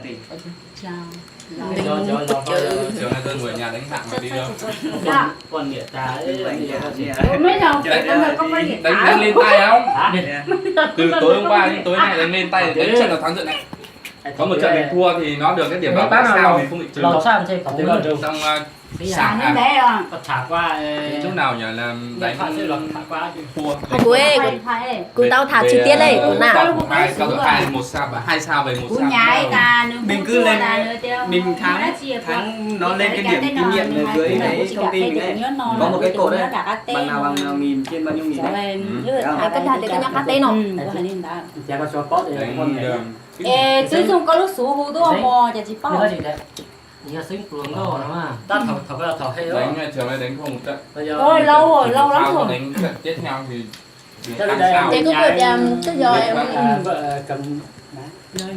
tỷ. Chào. Chiều nay tôi ngồi nhà đánh hạng mà đi đâu. Còn nghĩa trà Mấy đầu có phải nghĩa Đánh lên tay không? Từ tối hôm qua đến tối nay đánh lên tay đánh trận nào thắng trận này. Có một trận mình thua thì nó được cái điểm báo sao mình không bị trừ. Lò sao chơi có Xong Sáng đến đấy à? có thả qua chỗ nào nhỉ là đánh thả qua thua. Cô ơi, cô tao thả chi tiết đây, cô nào? Cao độ 2 1 sao và 2 sao về 1 Cú sao. nhái ta Mình cứ lên mình thắng nó lên cái điểm kinh nghiệm ở dưới đấy thông tin mình đấy. Có một cái cột đấy. Bằng nào nghìn trên bao nhiêu nghìn đấy. Ai có thả được cái nhắc hát tên không? chả có cho pot để con này Ê, chứ không có lúc số hú tôi mò chả chỉ như bao. thế gì đấy như sinh cuồng đó mà ta thở là thở hay đó Đánh chiều nay đánh không một trận. Thôi lâu rồi, lâu lắm rồi. Đánh trận tiếp theo thì Chị có việc chứ rồi vợ cầm Rồi.